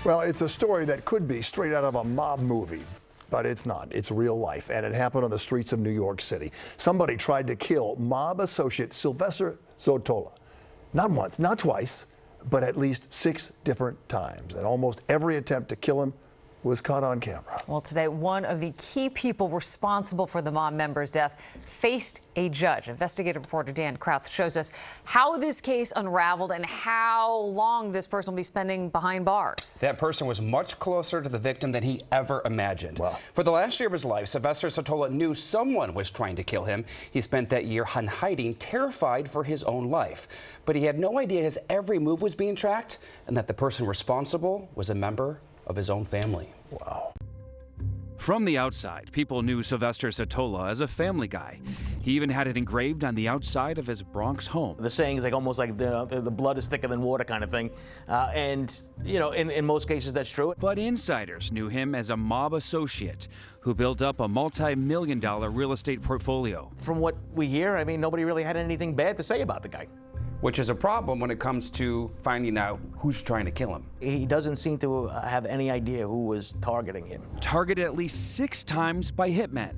Well, it's a story that could be straight out of a mob movie. But it's not. It's real life, and it happened on the streets of New York City. Somebody tried to kill mob associate Sylvester Zottola. Not once, not twice, but at least 6 different times. And almost every attempt to kill him was caught on camera. Well, today, one of the key people responsible for the mob member's death faced a judge. Investigative reporter Dan Krauth shows us how this case unraveled and how long this person will be spending behind bars. That person was much closer to the victim than he ever imagined. Wow. For the last year of his life, Sylvester Zottola knew someone was trying to kill him. He spent that year in hiding, terrified for his own life. But he had no idea his every move was being tracked and that the person responsible was a member of his own family. Wow. From the outside, people knew Sylvester Zottola as a family guy. He even had it engraved on the outside of his Bronx home. The saying is like almost like the blood is thicker than water kind of thing. And, you know, in most cases that's true. But insiders knew him as a mob associate who built up a multi-million-dollar real estate portfolio. From what we hear, I mean, nobody really had anything bad to say about the guy. Which is a problem when it comes to finding out who's trying to kill him. He doesn't seem to have any idea who was targeting him. Targeted at least 6 times by hitmen.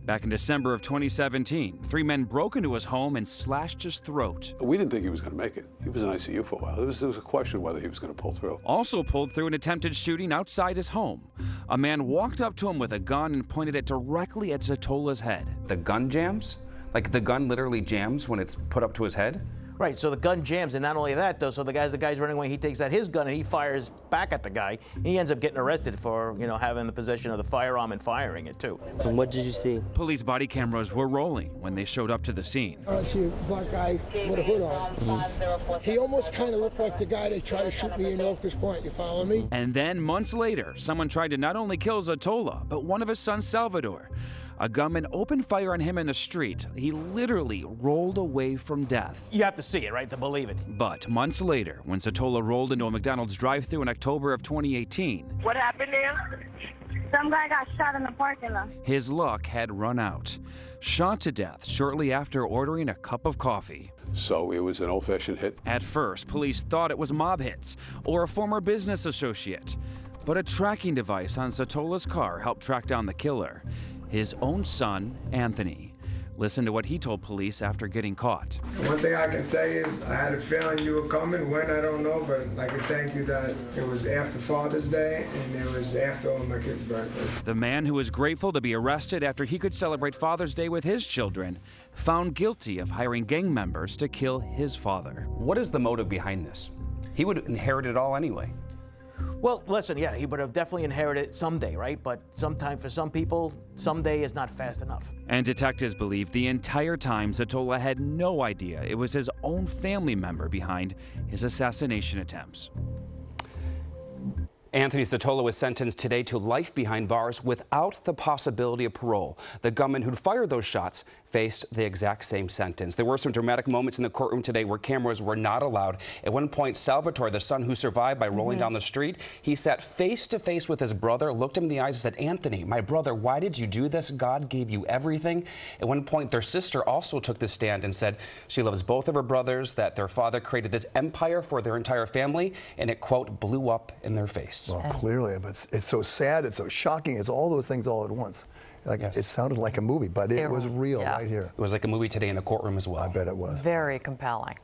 Back in December of 2017, 3 men broke into his home and slashed his throat. We didn't think he was going to make it. He was in ICU for a while. There was a question whether he was going to pull through. Also pulled through an attempted shooting outside his home. A man walked up to him with a gun and pointed it directly at Zottola's head. The gun jams? Like the gun literally jams when it's put up to his head? Right, so the gun jams, and not only that, though, so the guy's running away, he takes out his gun and he fires back at the guy, and he ends up getting arrested for, you know, having the possession of the firearm and firing it, too. And what did you see? Police body cameras were rolling when they showed up to the scene. I see a black guy with a hood on. He almost kind of looked like the guy that tried to shoot me in Locust Point, you follow me? And then, months later, someone tried to not only kill Zottola, but one of his sons, Salvador. A gunman opened fire on him in the street. He literally rolled away from death. You have to see it, right, to believe it. But months later, when Zottola rolled into a McDonald's drive-thru in October of 2018, what happened there? Some guy got shot in the parking lot. his luck had run out. Shot to death shortly after ordering a cup of coffee. So it was an old-fashioned hit. At first, police thought it was mob hits or a former business associate. But a tracking device on Zottola's car helped track down the killer. His own son, Anthony. Listen to what he told police after getting caught. One thing I can say is I had a feeling you were coming. When, I don't know, but I can thank you that it was after Father's Day and it was after all my kids' breakfast. The man who was grateful to be arrested after he could celebrate Father's Day with his children, found guilty of hiring gang members to kill his father. What is the motive behind this? He would inherit it all anyway. Well, listen, yeah, he would have definitely inherited it someday, right? But sometime for some people, someday is not fast enough. And detectives believe the entire time Zottola had no idea it was his own family member behind his assassination attempts. Anthony Zottola was sentenced today to life behind bars without the possibility of parole. The gunman who'd fired those shots faced the exact same sentence. There were some dramatic moments in the courtroom today where cameras were not allowed. At one point, Salvatore, the son who survived by rolling down the street, he sat face to face with his brother, looked him in the eyes and said, "Anthony, my brother, why did you do this? God gave you everything." At one point, their sister also took the stand and said she loves both of her brothers, that their father created this empire for their entire family, and it, quote, blew up in their face. Well, clearly, but it's so sad, it's so shocking, it's all those things all at once. Like, yes. It sounded like a movie, but it was real right here. It was like a movie today in the courtroom as well. I bet it was. Very compelling.